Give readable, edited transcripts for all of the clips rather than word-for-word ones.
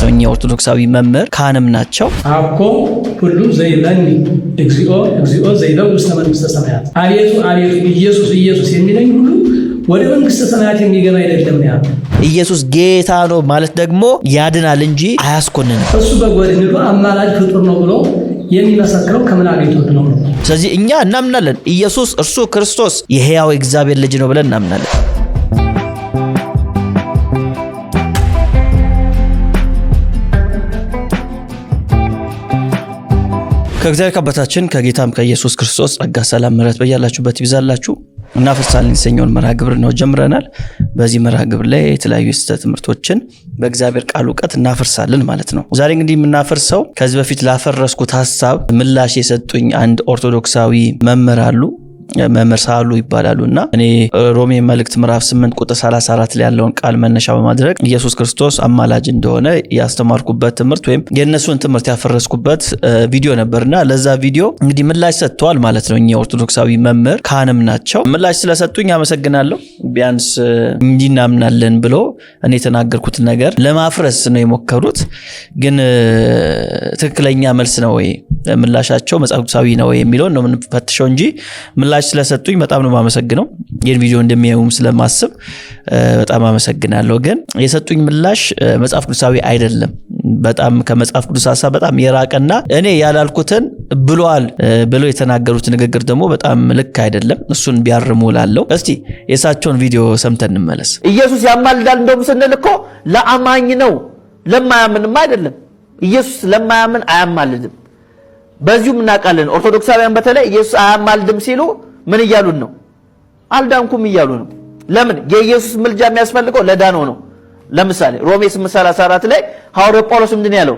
እኛ ኦርቶዶክሳዊ መምህር ካህንም ናቸው። አኮ ሁሉ ዘይለኒ እግዚኦ እግዚኦ ዘይለው ውስተ መንግሥተ ሰማያት አቤቱ አቤቱ ኢየሱስ ኢየሱስ የሚለኝ ሁሉ ወደ መንግሥተ ሰማያት የሚገባ አይደለም ያ ኢየሱስ ጌታ ነው ማለት ደግሞ ያድናል እንጂ አያስኮንንም። እሱ በጎድንዶ አማላጅ ፍጡር ነው ብሎ የሚመሰክረው ከምን አገኝቶት ነው? ስለዚህ እኛ እናምናለን ኢየሱስ እርሱ ክርስቶስ የሕያው እግዚአብሔር ልጅ ነው ብለን እናምናለን። ከእግዚአብሔር ከአባታችን ከጌታም ከኢየሱስ ክርስቶስ ጸጋ ሰላም ምሕረት በያላችሁበት ይብዛላችሁ። እናፈርሳለን የተሰኘውን መርሃ ግብር ነው ጀምረናል። በዚህ መርሃ ግብር ላይ የተለያዩ የስህተት ትምህርቶችን በእግዚአብሔር ቃል ዕውቀት እናፈርሳለን ማለት ነው። ዛሬ እንግዲህ የምናፈርሰው ከዚህ በፊት ላፈረስኩት ሐሳብ ምላሽ የሰጡኝ አንድ ኦርቶዶክሳዊ መምህር አሉ። መምህር ሳሉ ይባላሉና እኔ ሮሜ መልእክት ምዕራፍ 8 ቁጥር 34 ላይ ያለውን ቃል መነሻ በማድረግ ኢየሱስ ክርስቶስ አማላጅ እንደሆነ ያስተማርኩበት ትምህርት ወይም የነሱን ትምህርት ያፈረስኩበት ቪዲዮ ነበርና ለዛ ቪዲዮ እንግዲህ ምላሽ ሰጥተዋል ማለት ነው። እኛ ኦርቶዶክሳዊ መምህር ካህንም ናቸው። ምላሽ ስለሰጡኝ አመሰግናለሁ። ቢያንስ እንዲናምናለን ብሎ እኔ የተናገርኩት ነገር ለማፍረስ ነው የሞከሩት። ግን ትክክለኛ መልስ ነው ወይ ምላሻቸው መጽሐፍ ቅዱሳዊ ነው ወይ የሚለው ነው የምንፈትሸው እንጂ ምላሽ ስለሰጡኝ በጣም ነው ማመሰግነው። ይሄን ቪዲዮ እንደሚያዩም ስለማስብ በጣም አመሰግናለሁ። ግን የሰጡኝ ምላሽ መጽሐፍ ቅዱሳዊ አይደለም። በጣም ከመጽሐፍ ቅዱስ ሐሳብ በጣም የራቀና እኔ ያላልኩትን ብሏል ብለው የተናገሩት ንግግር ደግሞ በጣም ልክ አይደለም። እሱን ቢያርሙ ላለው እስቲ የሳቸውን ቪዲዮ ሰምተን እንመለስ። ኢየሱስ ያማልዳል እንደውም ስንል እኮ ለአማኝ ነው ለማያምንም አይደለም። ኢየሱስ ለማያምን አያማልድም። በዚሁም እናውቃለን። ኦርቶዶክሳውያን በተለይ ኢየሱስ አያማልድም ሲሉ ምን እያሉን ነው? አልዳንኩም እያሉ ነው። ለምን? የኢየሱስ ምልጃ የሚያስፈልገው ለዳነው ነው። ለምሳሌ ሮሜ 8:34 ላይ ሐዋርያው ጳውሎስ ምንድን ያለው?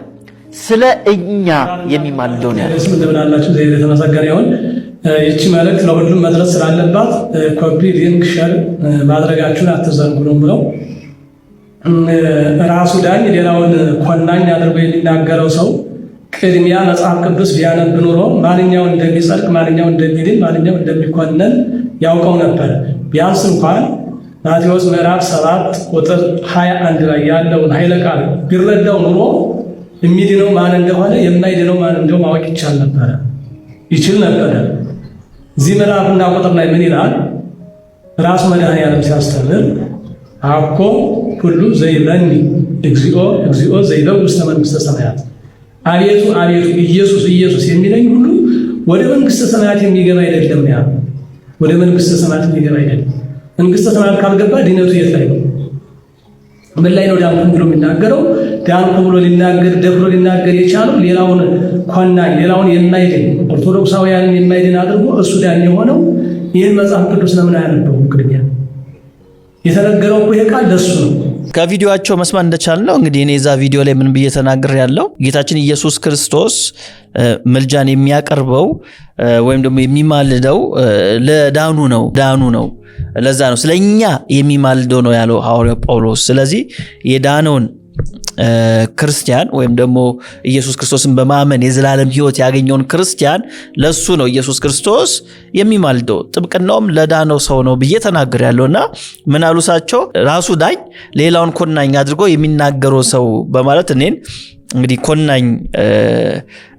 ስለ እኛ የሚማልደው ነው ያለው። እንደምናላችሁ ዘይት የተመሰገነ ይሁን። ይህች መልእክት ለሁሉም መድረስ ስላለባት ኮፒ ሊንክ ሼር ማድረጋችሁን አትዘንጉ ነው ብለው ራሱ ዳኝ ሌላውን ኮናኝ አድርጎ የሚናገረው ሰው ቅድሚያ መጽሐፍ ቅዱስ ቢያነብ ኖሮ ማንኛው እንደሚጸድቅ ማንኛው እንደሚድን ማንኛው እንደሚኮነን ያውቀው ነበር። ቢያንስ እንኳን ማቴዎስ ምዕራፍ 7 ቁጥር 21 ላይ ያለውን ኃይለ ቃል ቢረዳው ኖሮ የሚድነው ማን እንደሆነ የማይድነው ማን እንደሆነ ማወቅ ይችል ነበር። እዚህ ምዕራፍና ቁጥር ላይ ምን ይላል? ራሱ መድኃኔዓለም ሲያስተምር አኮ ሁሉ ዘይለኒ እግዚኦ እግዚኦ ዘይለው ውስተ መንግሥተ ሰማያት አቤቱ አቤቱ ኢየሱስ ኢየሱስ የሚለኝ ሁሉ ወደ መንግሥተ ሰማያት የሚገባ አይደለም ያ ወደ መንግሥተ ሰማያት የሚገባ አይደለም። መንግሥተ ሰማያት ካልገባ ድነቱ የት ላይ ነው? ምን ላይ ነው ዳንኩ ብሎ የሚናገረው? ዳንኩ ብሎ ሊናገር ደፍሮ ሊናገር የቻለው ሌላውን ኮናኝ ሌላውን የማይድን ኦርቶዶክሳውያንን የማይድን አድርጎ እሱ ዳን የሆነው ይህን መጽሐፍ ቅዱስ ለምን አያነበውም? ቅድሚያ የተነገረው ይሄ ቃል ለሱ ነው። ከቪዲዮአቸው መስማት እንደቻልነው እንግዲህ እኔ እዛ ቪዲዮ ላይ ምን ብዬ ተናግሬ ያለው ጌታችን ኢየሱስ ክርስቶስ ምልጃን የሚያቀርበው ወይም ደግሞ የሚማልደው ለዳኑ ነው። ለዛ ነው ስለኛ የሚማልደው ነው ያለው ሐዋርያው ጳውሎስ። ስለዚህ የዳነውን ክርስቲያን ወይም ደግሞ ኢየሱስ ክርስቶስን በማመን የዘላለም ሕይወት ያገኘውን ክርስቲያን ለሱ ነው ኢየሱስ ክርስቶስ የሚማልደው። ጥብቅናውም ለዳነው ሰው ነው ብዬ ተናግሬያለሁና ምን አሉሳቸው? ራሱ ዳኝ ሌላውን ኮናኝ አድርጎ የሚናገረው ሰው በማለት እኔን እንግዲህ ኮናኝ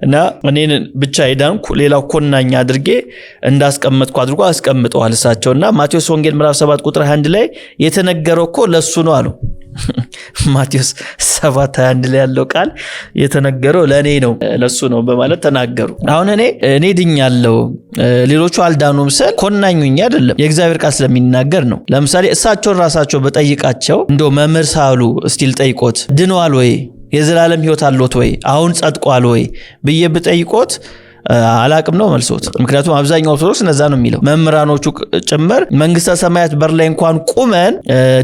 እና እኔን ብቻ የዳንኩ ሌላው ኮናኝ አድርጌ እንዳስቀመጥኩ አድርጎ አስቀምጠዋል እሳቸውና ማቴዎስ ወንጌል ምዕራፍ 7 ቁጥር 21 ላይ የተነገረው እኮ ለሱ ነው አሉ። ማቴዎስ 7:21 ላይ ያለው ቃል የተነገረው ለኔ ነው ለሱ ነው በማለት ተናገሩ። አሁን እኔ ድኛለሁ ሌሎቹ አልዳኑም ስል ኮናኙኝ አይደለም፣ የእግዚአብሔር ቃል ስለሚናገር ነው። ለምሳሌ እሳቸውን ራሳቸው በጠይቃቸው እንደው መምህር ሳሉ እስቲል ጠይቆት ድነዋል ወይ የዘላለም ሕይወት አለዎት ወይ አሁን ጸድቋል ወይ ብዬ ብጠይቆት አላቅም ነው መልሶት። ምክንያቱም አብዛኛው ኦርቶዶክስ እነዛ ነው የሚለው። መምህራኖቹ ጭምር መንግስተ ሰማያት በር ላይ እንኳን ቁመን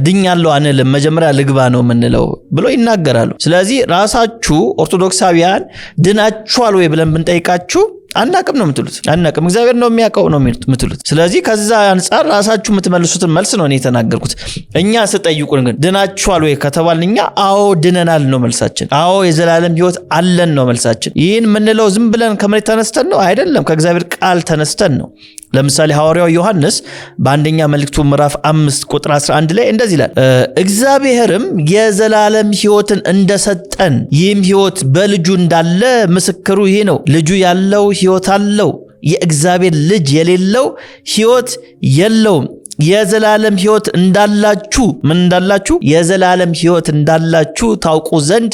ድኛለሁ አንልም መጀመሪያ ልግባ ነው የምንለው ብሎ ይናገራሉ። ስለዚህ ራሳችሁ ኦርቶዶክሳውያን ድናችኋል ወይ ብለን ብንጠይቃችሁ አናቅም ነው የምትሉት። አናቅም እግዚአብሔር ነው የሚያውቀው ነው የምትሉት። ስለዚህ ከዛ አንፃር ራሳችሁ የምትመልሱትን መልስ ነው እኔ የተናገርኩት። እኛ ስጠይቁን ግን ድናችኋል ወይ ከተባልን እኛ አዎ ድነናል ነው መልሳችን። አዎ የዘላለም ሕይወት አለን ነው መልሳችን። ይህን የምንለው ዝም ብለን ከመሬት ተነስተን ነው አይደለም፣ ከእግዚአብሔር ቃል ተነስተን ነው። ለምሳሌ ሐዋርያው ዮሐንስ በአንደኛ መልእክቱ ምዕራፍ 5 ቁጥር 11 ላይ እንደዚህ ይላል፣ እግዚአብሔርም የዘላለም ሕይወትን እንደሰጠን ይህም ሕይወት በልጁ እንዳለ ምስክሩ ይህ ነው። ልጁ ያለው ሕይወት አለው፣ የእግዚአብሔር ልጅ የሌለው ሕይወት የለውም። የዘላለም ሕይወት እንዳላችሁ ምን እንዳላችሁ? የዘላለም ሕይወት እንዳላችሁ ታውቁ ዘንድ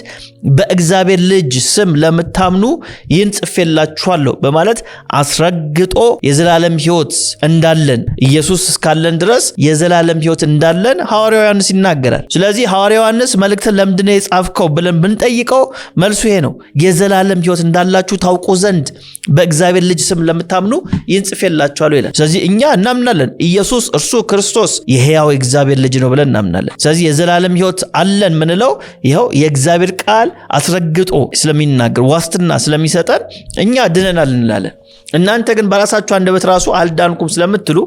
በእግዚአብሔር ልጅ ስም ለምታምኑ ይህን ጽፌላችኋለሁ በማለት አስረግጦ የዘላለም ሕይወት እንዳለን ኢየሱስ እስካለን ድረስ የዘላለም ሕይወት እንዳለን ሐዋርያው ዮሐንስ ይናገራል። ስለዚህ ሐዋርያው ዮሐንስ መልእክትን ለምንድን ነው የጻፍከው ብለን ብንጠይቀው መልሱ ይሄ ነው። የዘላለም ሕይወት እንዳላችሁ ታውቁ ዘንድ በእግዚአብሔር ልጅ ስም ለምታምኑ ይህን ጽፌላችኋለሁ ይላል። ስለዚህ እኛ እናምናለን ኢየሱስ እርሱ ክርስቶስ የሕያው እግዚአብሔር ልጅ ነው ብለን እናምናለን። ስለዚህ የዘላለም ሕይወት አለን ምንለው ይኸው የእግዚአብሔር ቃል አስረግጦ ስለሚናገር ዋስትና ስለሚሰጠን እኛ ድነናል እንላለን። እናንተ ግን በራሳችሁ አንደበት ራሱ አልዳንኩም ስለምትሉ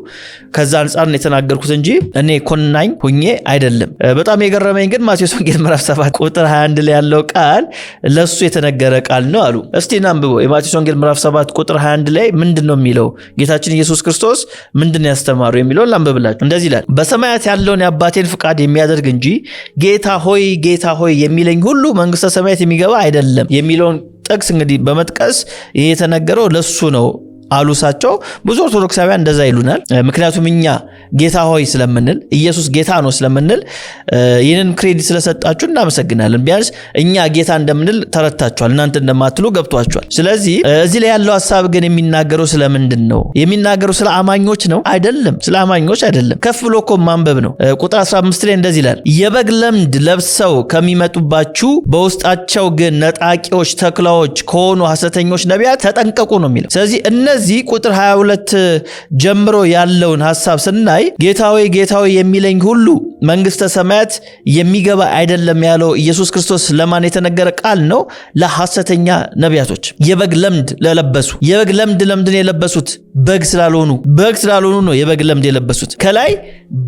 ከዛ አንጻር ነው የተናገርኩት እንጂ እኔ ኮናኝ ሁኜ አይደለም። በጣም የገረመኝ ግን ማቴዎስ ወንጌል ምዕራፍ 7 ቁጥር 21 ላይ ያለው ቃል ለሱ የተነገረ ቃል ነው አሉ። እስቲ እናንብበው። የማቴዎስ ወንጌል ምዕራፍ 7 ቁጥር 21 ላይ ምንድነው የሚለው? ጌታችን ኢየሱስ ክርስቶስ ምንድነው ያስተማረው የሚለውን ላንብብላችሁ። እንደዚህ ይላል፣ በሰማያት ያለውን የአባቴን ፍቃድ የሚያደርግ እንጂ ጌታ ሆይ የሚለኝ ሁሉ መንግሥተ ሰማያት የሚገባ አይደለም የሚለውን ጥቅስ እንግዲህ በመጥቀስ ይሄ የተነገረው ለሱ ነው አሉሳቸው። ብዙ ኦርቶዶክሳውያን እንደዛ ይሉናል። ምክንያቱም እኛ ጌታ ሆይ ስለምንል ኢየሱስ ጌታ ነው ስለምንል ይህንን ክሬዲት ስለሰጣችሁ እናመሰግናለን። ቢያንስ እኛ ጌታ እንደምንል ተረታችኋል፣ እናንተ እንደማትሉ ገብቷችኋል። ስለዚህ እዚህ ላይ ያለው ሐሳብ ግን የሚናገረው ስለምንድን ነው? የሚናገረው ስለ አማኞች ነው? አይደለም፣ ስለ አማኞች አይደለም። ከፍ ብሎ እኮ ማንበብ ነው። ቁጥር 15 ላይ እንደዚህ ይላል፣ የበግ ለምድ ለብሰው ከሚመጡባችሁ በውስጣቸው ግን ነጣቂዎች ተኩላዎች ከሆኑ ሐሰተኞች ነቢያት ተጠንቀቁ ነው የሚለው። ስለዚህ እነዚህ ቁጥር 22 ጀምሮ ያለውን ሐሳብ ስናይ ጌታ ሆይ የሚለኝ ሁሉ መንግሥተ ሰማያት የሚገባ አይደለም ያለው ኢየሱስ ክርስቶስ ለማን የተነገረ ቃል ነው? ለሐሰተኛ ነቢያቶች፣ የበግ ለምድ ለለበሱ። የበግ ለምድ ለምንድን የለበሱት? በግ ስላልሆኑ ነው የበግ ለምድ የለበሱት። ከላይ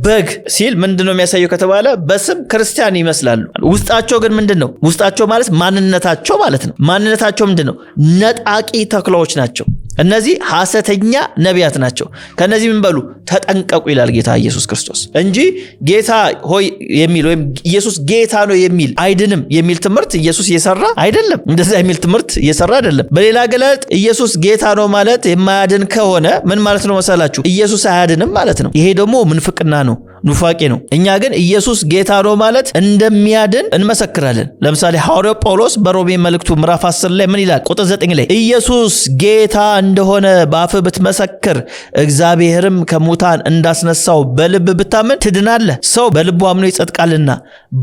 በግ ሲል ምንድነው የሚያሳየው ከተባለ በስም ክርስቲያን ይመስላሉ። ውስጣቸው ግን ምንድነው? ውስጣቸው ማለት ማንነታቸው ማለት ነው። ማንነታቸው ምንድነው? ነጣቂ ተኩላዎች ናቸው። እነዚህ ሐሰተኛ ነቢያት ናቸው። ከነዚህ ምን በሉ ተጠንቀቁ ይላል ጌታ ኢየሱስ ክርስቶስ እንጂ ጌታ ሆይ የሚል ወይም ኢየሱስ ጌታ ነው የሚል አይድንም የሚል ትምህርት ኢየሱስ እየሰራ አይደለም። እንደዛ የሚል ትምህርት እየሰራ አይደለም። በሌላ ገለጥ ኢየሱስ ጌታ ነው ማለት የማያድን ከሆነ ምን ማለት ነው መሰላችሁ? ኢየሱስ አያድንም ማለት ነው። ይሄ ደግሞ ምንፍቅና ነው፣ ኑፋቄ ነው። እኛ ግን ኢየሱስ ጌታ ነው ማለት እንደሚያድን እንመሰክራለን። ለምሳሌ ሐዋርያው ጳውሎስ በሮሜ መልእክቱ ምዕራፍ 10 ላይ ምን ይላል? ቁጥር 9 ላይ ኢየሱስ ጌታ እንደሆነ በአፍህ ብትመሰክር እግዚአብሔርም ከሙታን እንዳስነሳው በልብ ብታምን ትድናለህ። ሰው በልቡ አምኖ ይጸድቃልና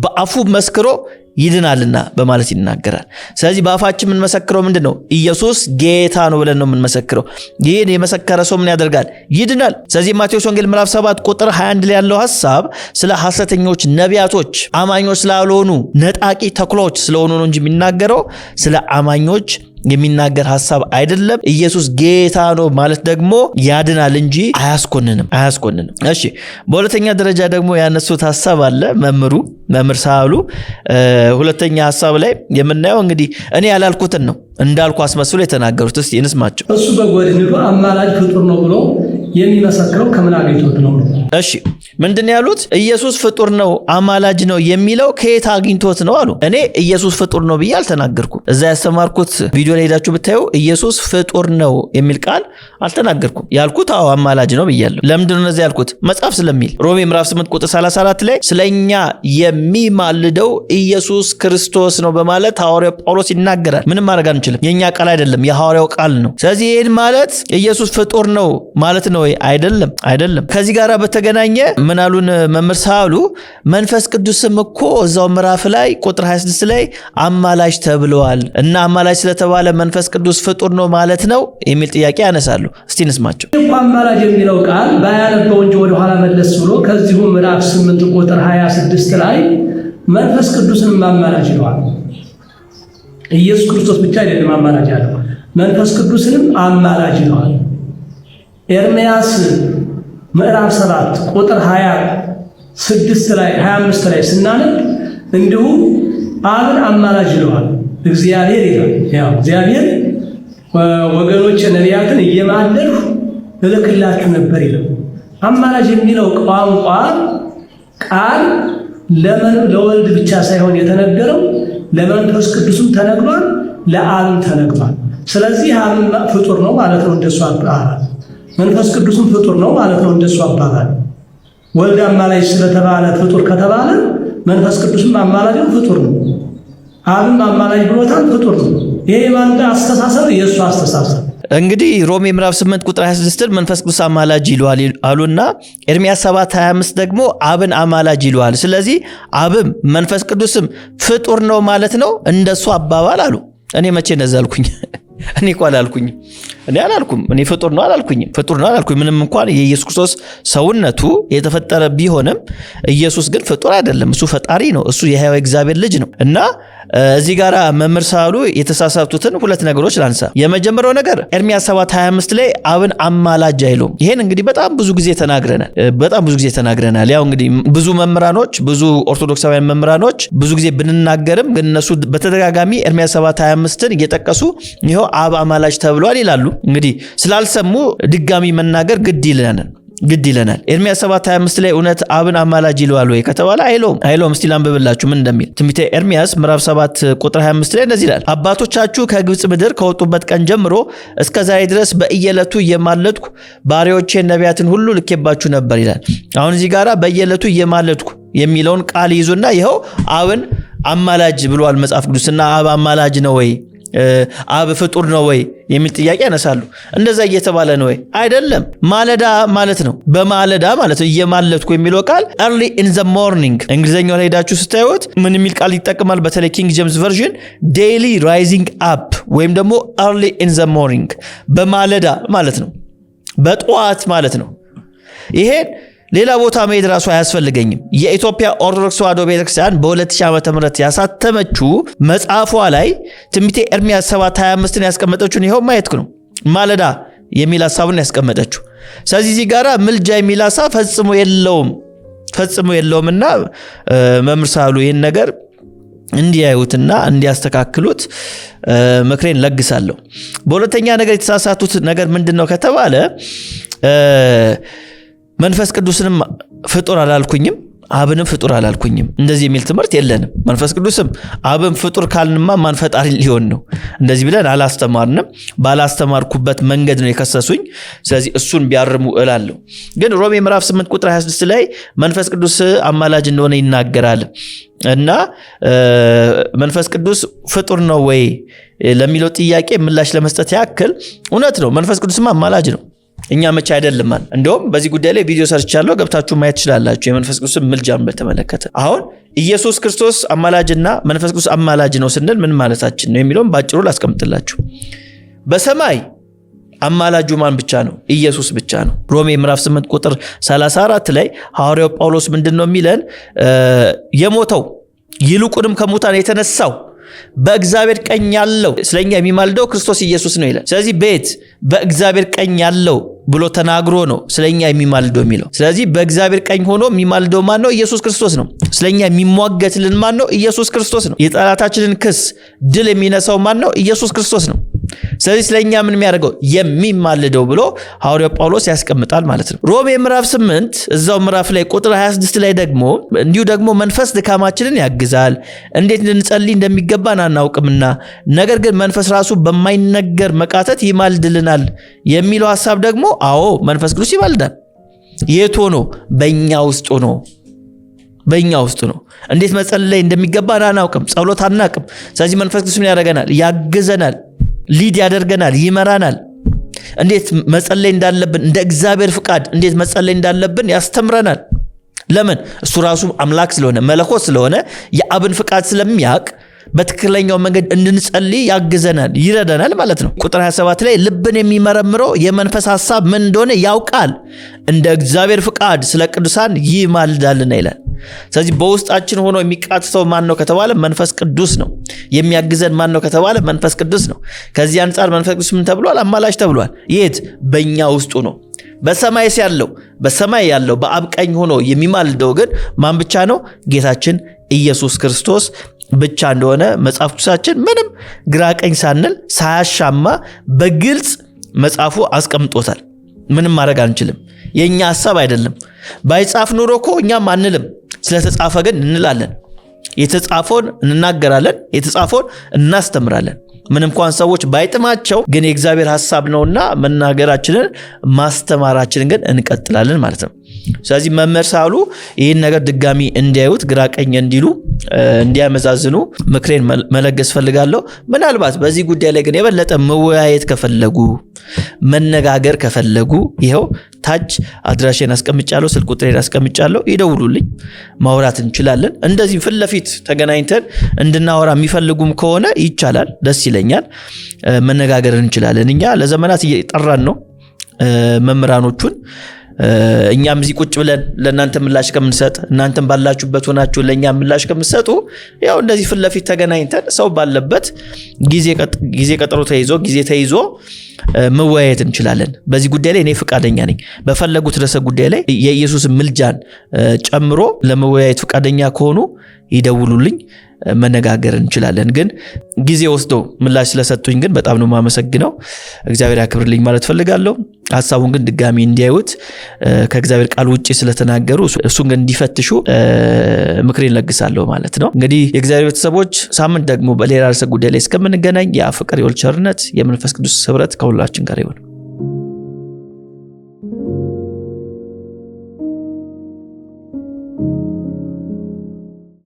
በአፉ መስክሮ ይድናልና በማለት ይናገራል። ስለዚህ በአፋችን የምንመሰክረው ምንድነው? ኢየሱስ ጌታ ነው ብለን ነው የምንመሰክረው። ይህን የመሰከረ ሰው ምን ያደርጋል? ይድናል። ስለዚህ ማቴዎስ ወንጌል ምዕራፍ 7 ቁጥር 21 ላይ ያለው ሐሳብ ስለ ሐሰተኞች ነቢያቶች፣ አማኞች ስላልሆኑ ነጣቂ ተኩላዎች ስለሆኑ ነው እንጂ የሚናገረው ስለ አማኞች የሚናገር ሐሳብ አይደለም። ኢየሱስ ጌታ ነው ማለት ደግሞ ያድናል እንጂ አያስኮንንም። እሺ፣ በሁለተኛ ደረጃ ደግሞ ያነሱት ሐሳብ አለ መምህር ሳሉ ሁለተኛ ሐሳብ ላይ የምናየው እንግዲህ እኔ ያላልኩትን ነው እንዳልኩ አስመስሎ የተናገሩት። እስቲ እንስማቸው። እሱ በጎድንዱ አማላጅ ፍጡር ነው ብሎ የሚመሰክረው ከምን አግኝቶት ነው? እሺ፣ ምንድን ያሉት? ኢየሱስ ፍጡር ነው አማላጅ ነው የሚለው ከየት አግኝቶት ነው አሉ። እኔ ኢየሱስ ፍጡር ነው ብዬ አልተናገርኩም። እዛ ያስተማርኩት ቪዲዮ ላይ ሄዳችሁ ብታዩ ኢየሱስ ፍጡር ነው የሚል ቃል አልተናገርኩም። ያልኩት አማላጅ ነው ብያለሁ። ለምንድን ነው እንደዚህ ያልኩት? መጽሐፍ ስለሚል ሮሜ ምዕራፍ 8 ቁጥር 34 ላይ ስለኛ የሚማልደው ኢየሱስ ክርስቶስ ነው በማለት ሐዋርያው ጳውሎስ ይናገራል። ምንም ማድረግ አንችልም። የኛ ቃል አይደለም፣ የሐዋርያው ቃል ነው። ስለዚህ ይሄን ማለት ኢየሱስ ፍጡር ነው ማለት ነው አይደለም። ከዚህ ጋር በተገናኘ ምን አሉን መምህር ሳሉ? መንፈስ ቅዱስም እኮ እዛው ምዕራፍ ላይ ቁጥር 26 ላይ አማላጅ ተብለዋል እና አማላጅ ስለተባለ መንፈስ ቅዱስ ፍጡር ነው ማለት ነው የሚል ጥያቄ ያነሳሉ። እስቲ እንስማቸው። አማላጅ የሚለው ቃል ባያነበው እንጂ ወደ ኋላ መለስ ብሎ ከዚሁ ምዕራፍ 8 ቁጥር 26 ላይ መንፈስ ቅዱስንም አማላጅ ይለዋል። ኢየሱስ ክርስቶስ ብቻ አይደለም አማላጅ ያለው፣ መንፈስ ቅዱስንም አማላጅ ይለዋል። ኤርምያስ ምዕራፍ 7 ቁጥር 26 ላይ 25 ላይ ስናነብ እንዲሁ አብን አማላጅ ይለዋል። እግዚአብሔር ይላል። ያው እግዚአብሔር ወገኖች ነቢያትን እየማለድሁ እልክላችሁ ነበር ይላል። አማላጅ የሚለው ቋንቋ ቃል ለወልድ ብቻ ሳይሆን የተነገረው ለመንፈስ ቅዱስም ተነግሯል፣ ለአብም ተነግሯል። ስለዚህ አብም ፍጡር ነው ማለት ነው እንደሱ አባባል፣ መንፈስ ቅዱስም ፍጡር ነው ማለት ነው እንደሱ አባባል። ወልድ አማላጅ ስለተባለ ፍጡር ከተባለ መንፈስ ቅዱስም አማላጅ ፍጡር ነው፣ አብም አማላጅ ብሎታል፣ ፍጡር ነው። ይሄ የማን አስተሳሰብ? የእሱ አስተሳሰብ። እንግዲህ ሮሜ ምዕራፍ 8 ቁጥር 26 መንፈስ ቅዱስ አማላጅ ይለዋል አሉና ኤርምያስ 7:25 ደግሞ አብን አማላጅ ይለዋል። ስለዚህ አብም መንፈስ ቅዱስም ፍጡር ነው ማለት ነው እንደሱ አባባል አሉ። እኔ መቼ ነዛልኩኝ? እኔ እኮ አላልኩኝ። እኔ አላልኩም። እኔ ፍጡር ነው አላልኩኝም። ፍጡር ነው አላልኩኝ። ምንም እንኳን የኢየሱስ ክርስቶስ ሰውነቱ የተፈጠረ ቢሆንም ኢየሱስ ግን ፍጡር አይደለም። እሱ ፈጣሪ ነው። እሱ የሕያው እግዚአብሔር ልጅ ነው። እና እዚህ ጋር መምህር ሳሉ የተሳሳቱትን ሁለት ነገሮች ላንሳ። የመጀመሪያው ነገር ኤርምያስ 7:25 ላይ አብን አማላጅ አይሉም። ይሄን እንግዲህ በጣም ብዙ ጊዜ ተናግረናል። ያው እንግዲህ ብዙ መምህራኖች፣ ብዙ ኦርቶዶክሳውያን መምህራኖች ብዙ ጊዜ ብንናገርም ግን እነሱ በተደጋጋሚ ኤርምያስ 7:25ን እየጠቀሱ ይኸው አብ አማላጅ ተብሏል ይላሉ። እንግዲህ ስላልሰሙ ድጋሚ መናገር ግድ ይለናል። ኤርምያስ 7:25 ላይ እውነት አብን አማላጅ ይለዋል ወይ ከተባለ አይለውም። እስቲ ላንብብላችሁ ምን እንደሚል። ትንቢተ ኤርምያስ ምዕራፍ 7 ቁጥር 25 ላይ እንደዚህ ይላል፣ አባቶቻችሁ ከግብፅ ምድር ከወጡበት ቀን ጀምሮ እስከ ዛሬ ድረስ በየዕለቱ እየማለድኩ ባሪያዎቼን ነቢያትን ሁሉ ልኬባችሁ ነበር ይላል። አሁን እዚህ ጋር በየዕለቱ እየማለድኩ የሚለውን ቃል ይዙና ይኸው አብን አማላጅ ብሏል መጽሐፍ ቅዱስና አብ አማላጅ ነው ወይ አብ ፍጡር ነው ወይ የሚል ጥያቄ ያነሳሉ። እንደዛ እየተባለ ነው ወይ? አይደለም። ማለዳ ማለት ነው። በማለዳ ማለት ነው። እየማለድኩ የሚለው ቃል early in the morning እንግሊዘኛው ላይ ሄዳችሁ ስታዩት ምን የሚል ቃል ይጠቀማል? በተለይ ኪንግ ጄምስ ቨርዥን daily rising up ወይም ደግሞ early in the morning በማለዳ ማለት ነው። በጠዋት ማለት ነው። ይሄን ሌላ ቦታ መሄድ ራሱ አያስፈልገኝም። የኢትዮጵያ ኦርቶዶክስ ተዋሕዶ ቤተክርስቲያን በ2000 ዓመተ ምህረት ያሳተመችው መጽሐፏ ላይ ትንቢተ ኤርምያስ 7:25ን ያስቀመጠችውን ይኸው ማየት ነው። ማለዳ የሚል ሐሳቡን ያስቀመጠችው። ስለዚህ እዚህ ጋር ምልጃ የሚል ሐሳብ ፈጽሞ የለውምና መምህር ሳሉ ይህን ነገር እንዲያዩትና እንዲያስተካክሉት ምክሬን ለግሳለሁ። በሁለተኛ ነገር የተሳሳቱት ነገር ምንድነው ከተባለ መንፈስ ቅዱስንም ፍጡር አላልኩኝም፣ አብንም ፍጡር አላልኩኝም። እንደዚህ የሚል ትምህርት የለንም። መንፈስ ቅዱስም አብን ፍጡር ካልንማ ማን ፈጣሪ ሊሆን ነው? እንደዚህ ብለን አላስተማርንም። ባላስተማርኩበት መንገድ ነው የከሰሱኝ። ስለዚህ እሱን ቢያርሙ እላለሁ። ግን ሮሜ ምዕራፍ 8 ቁጥር 26 ላይ መንፈስ ቅዱስ አማላጅ እንደሆነ ይናገራል እና መንፈስ ቅዱስ ፍጡር ነው ወይ ለሚለው ጥያቄ ምላሽ ለመስጠት ያክል እውነት ነው፣ መንፈስ ቅዱስም አማላጅ ነው። እኛ መቼ አይደለም ማለት እንደውም በዚህ ጉዳይ ላይ ቪዲዮ ሰርቻለሁ፣ ገብታችሁ ማየት ትችላላችሁ። የመንፈስ ቅዱስ ምልጃን በተመለከተ አሁን ኢየሱስ ክርስቶስ አማላጅና መንፈስ ቅዱስ አማላጅ ነው ስንል ምን ማለታችን ነው የሚለውን ባጭሩ ላስቀምጥላችሁ። በሰማይ አማላጁ ማን ብቻ ነው? ኢየሱስ ብቻ ነው። ሮሜ ምዕራፍ 8 ቁጥር 34 ላይ ሐዋርያው ጳውሎስ ምንድነው የሚለን? የሞተው ይልቁንም ከሙታን የተነሳው በእግዚአብሔር ቀኝ ያለው ስለኛ የሚማልደው ክርስቶስ ኢየሱስ ነው ይላል። ስለዚህ ቤት በእግዚአብሔር ቀኝ ያለው ብሎ ተናግሮ ነው ስለኛ የሚማልደው የሚለው። ስለዚህ በእግዚአብሔር ቀኝ ሆኖ የሚማልደው ማን ነው? ኢየሱስ ክርስቶስ ነው። ስለኛ የሚሟገትልን ማን ነው? ኢየሱስ ክርስቶስ ነው። የጠላታችንን ክስ ድል የሚነሳው ማን ነው? ኢየሱስ ክርስቶስ ነው። ስለዚህ ስለኛ ምን የሚያደርገው? የሚማልደው ብሎ ሐዋርያው ጳውሎስ ያስቀምጣል ማለት ነው። ሮሜ ምዕራፍ 8 እዛው ምዕራፍ ላይ ቁጥር 26 ላይ ደግሞ እንዲሁ ደግሞ መንፈስ ድካማችንን ያግዛል፣ እንዴት እንድንጸልይ እንደሚገባን አናውቅምና፣ ነገር ግን መንፈስ ራሱ በማይነገር መቃተት ይማልድልናል የሚለው ሐሳብ ደግሞ አዎ መንፈስ ቅዱስ ይማልዳል። የት ሆኖ? በእኛ ውስጥ ሆኖ። በእኛ ውስጥ ነው። እንዴት መጸለይ እንደሚገባን አናውቅም፣ ጸሎት አናውቅም። ስለዚህ መንፈስ ቅዱስ ምን ያደርገናል? ያግዘናል፣ ሊድ ያደርገናል፣ ይመራናል። እንዴት መጸለይ እንዳለብን እንደ እግዚአብሔር ፍቃድ እንዴት መጸለይ እንዳለብን ያስተምረናል። ለምን? እሱ ራሱ አምላክ ስለሆነ መለኮት ስለሆነ የአብን ፍቃድ ስለሚያውቅ በትክክለኛው መንገድ እንድንጸልይ ያግዘናል፣ ይረዳናል ማለት ነው። ቁጥር 27 ላይ ልብን የሚመረምረው የመንፈስ ሐሳብ ምን እንደሆነ ያውቃል፣ እንደ እግዚአብሔር ፍቃድ ስለ ቅዱሳን ይማልዳልና ይላል። ስለዚህ በውስጣችን ሆኖ የሚቃትተው ማን ነው ከተባለ መንፈስ ቅዱስ ነው። የሚያግዘን ማን ነው ከተባለ መንፈስ ቅዱስ ነው። ከዚህ አንጻር መንፈስ ቅዱስ ምን ተብሏል? አማላጅ ተብሏል። የት? በእኛ ውስጡ ነው። በሰማይ ያለው በአብ ቀኝ ሆኖ የሚማልደው ግን ማን ብቻ ነው? ጌታችን ኢየሱስ ክርስቶስ ብቻ እንደሆነ መጽሐፍ ቅዱሳችን ምንም ግራ ቀኝ ሳንል ሳያሻማ በግልጽ መጽሐፉ አስቀምጦታል። ምንም ማድረግ አንችልም። የኛ ሐሳብ አይደለም። ባይጻፍ ኑሮ እኮ እኛም አንልም። ስለተጻፈ ግን እንላለን። የተጻፈውን እንናገራለን፣ የተጻፈውን እናስተምራለን። ምንም እንኳን ሰዎች ባይጥማቸው ግን የእግዚአብሔር ሐሳብ ነውና መናገራችንን ማስተማራችንን ግን እንቀጥላለን ማለት ነው። ስለዚህ መምህር ሳሉ ይህን ነገር ድጋሚ እንዲያዩት ግራቀኝ እንዲሉ እንዲያመዛዝኑ ምክሬን መለገስ ፈልጋለሁ። ምናልባት በዚህ ጉዳይ ላይ ግን የበለጠ መወያየት ከፈለጉ መነጋገር ከፈለጉ ይሄው ታች አድራሻዬን አስቀምጫለሁ፣ ስልክ ቁጥሬን አስቀምጫለሁ። ይደውሉልኝ፣ ማውራት እንችላለን። እንደዚህ ፊት ለፊት ተገናኝተን እንድናወራ የሚፈልጉም ከሆነ ይቻላል፣ ደስ ይለኛል። መነጋገር እንችላለን። እኛ ለዘመናት እየጠራን ነው መምህራኖቹን። እኛም እዚህ ቁጭ ብለን ለእናንተ ምላሽ ከምንሰጥ እናንተም ባላችሁበት ሆናችሁ ለእኛ ምላሽ ከምትሰጡ ያው እንደዚህ ፊት ለፊት ተገናኝተን ሰው ባለበት ጊዜ ቀጠሮ ተይዞ ጊዜ ተይዞ መወያየት እንችላለን። በዚህ ጉዳይ ላይ እኔ ፈቃደኛ ነኝ። በፈለጉት ርዕሰ ጉዳይ ላይ የኢየሱስ ምልጃን ጨምሮ ለመወያየት ፈቃደኛ ከሆኑ ይደውሉልኝ፣ መነጋገር እንችላለን። ግን ጊዜ ወስደው ምላሽ ስለሰጡኝ ግን በጣም ነው የማመሰግነው። እግዚአብሔር ያክብርልኝ ማለት ፈልጋለሁ። ሐሳቡን ግን ድጋሚ እንዲያዩት ከእግዚአብሔር ቃል ውጪ ስለተናገሩ እሱን ግን እንዲፈትሹ ምክሬን ለግሳለሁ ማለት ነው። እንግዲህ የእግዚአብሔር ቤተሰቦች ሳምንት ደግሞ በሌላ ርዕሰ ጉዳይ ላይ እስከምንገናኝ የአብ ፍቅር፣ የወልድ ቸርነት፣ የመንፈስ ቅዱስ ኅብረት ከሁላችን ጋር ይሁን።